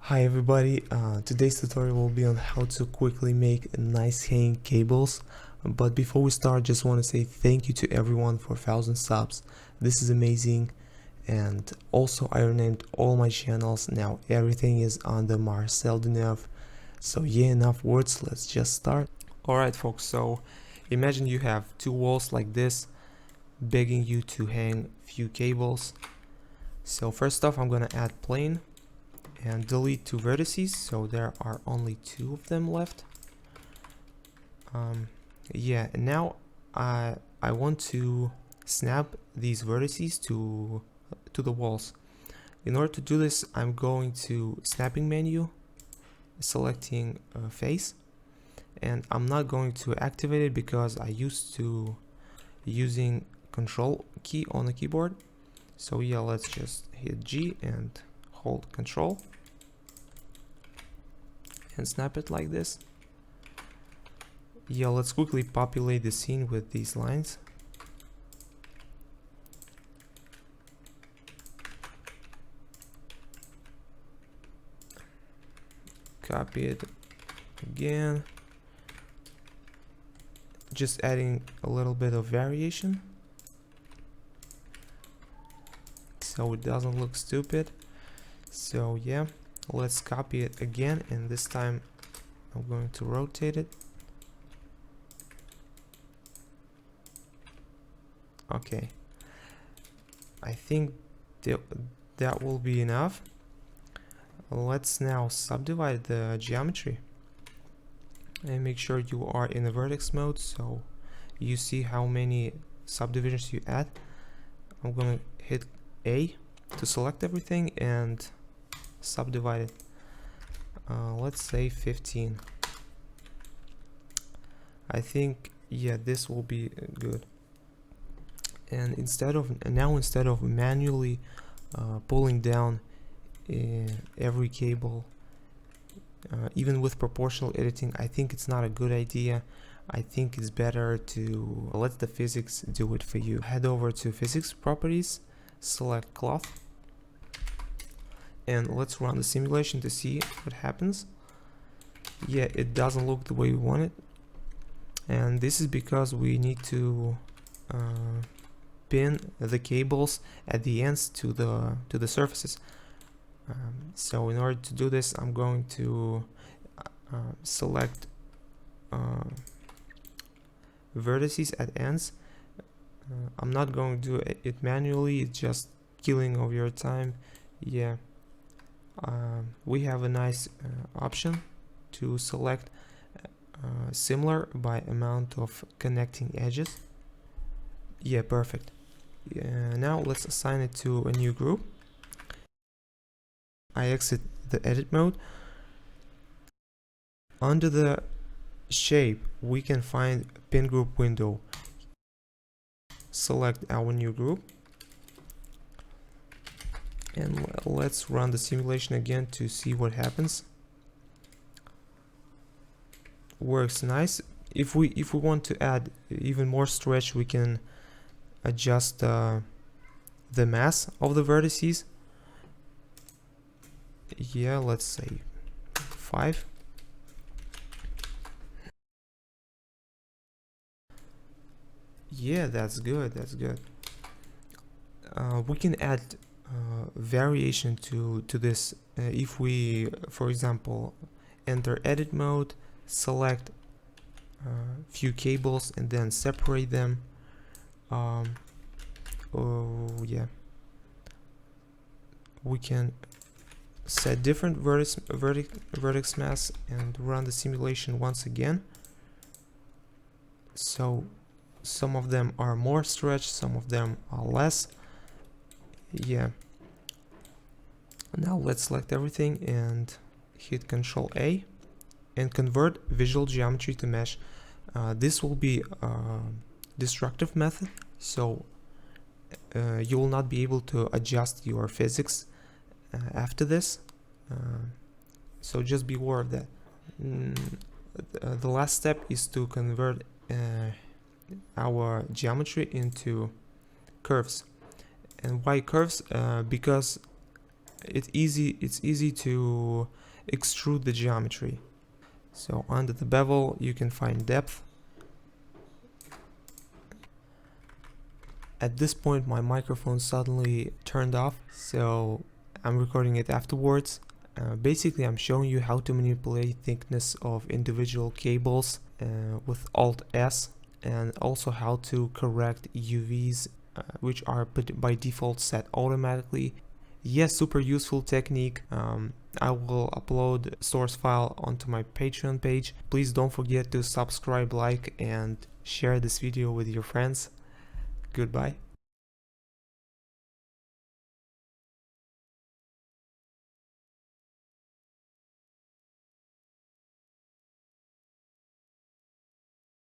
Hi everybody, today's tutorial will be on how to quickly make nice hanging cables. But before we start, just want to say thank you to everyone for 1,000 subs. This is amazing. And also I renamed all my channels. Now everything is under Marcel Deneuve. So yeah, enough words, let's just start. Alright folks, so imagine you have two walls like this begging you to hang few cables. So first off, I'm gonna add plane and delete two vertices, so there are only two of them left. Yeah, and now I want to snap these vertices to the walls. In order to do this, I'm going to snapping menu, selecting face, and I'm not going to activate it because I used to using control key on the keyboard. So yeah, let's just hit G and hold control and snap it like this. Yeah, let's quickly populate the scene with these lines. Copy it again. Just adding a little bit of variation so it doesn't look stupid. So yeah, let's copy it again, and this time I'm going to rotate it. Okay, I think that will be enough. Let's now subdivide the geometry and make sure you are in the vertex mode so you see how many subdivisions you add. I'm gonna hit A to select everything and subdivide it. Let's say 15. I think, yeah, this will be good. And instead of manually pulling down every cable, even with proportional editing, I think it's not a good idea. I think it's better to let the physics do it for you. Head over to physics properties, select cloth, and let's run the simulation to see what happens. Yeah, it doesn't look the way we want it, and this is because we need to pin the cables at the ends to the surfaces. So in order to do this, I'm going to select vertices at ends. I'm not going to do it manually, it's just killing of your time. Yeah, we have a nice option to select similar by amount of connecting edges. Yeah, perfect. Now let's assign it to a new group. I exit the edit mode. Under the shape, we can find pin group window. Select our new group. And let's run the simulation again to see what happens. Works nice. If we want to add even more stretch, we can adjust the mass of the vertices. Yeah, let's say 5. Yeah, that's good, that's good. We can add variation to this if we, for example, enter edit mode, select few cables and then separate them. Oh yeah, we can set different vertex mass and run the simulation once again. So some of them are more stretched, some of them are less. Yeah, now let's select everything and hit Ctrl A and convert visual geometry to mesh. This will be a destructive method, so you will not be able to adjust your physics after this, so just be aware of that. The last step is to convert our geometry into curves. And why curves? Because it's easy to extrude the geometry. So under the bevel you can find depth. At this point my microphone suddenly turned off, so I'm recording it afterwards. Basically I'm showing you how to manipulate thickness of individual cables with Alt S, and also how to correct UVs which are by default set automatically. Yes, super useful technique. I will upload source file onto my Patreon page. Please don't forget to subscribe, like, and share this video with your friends. Goodbye.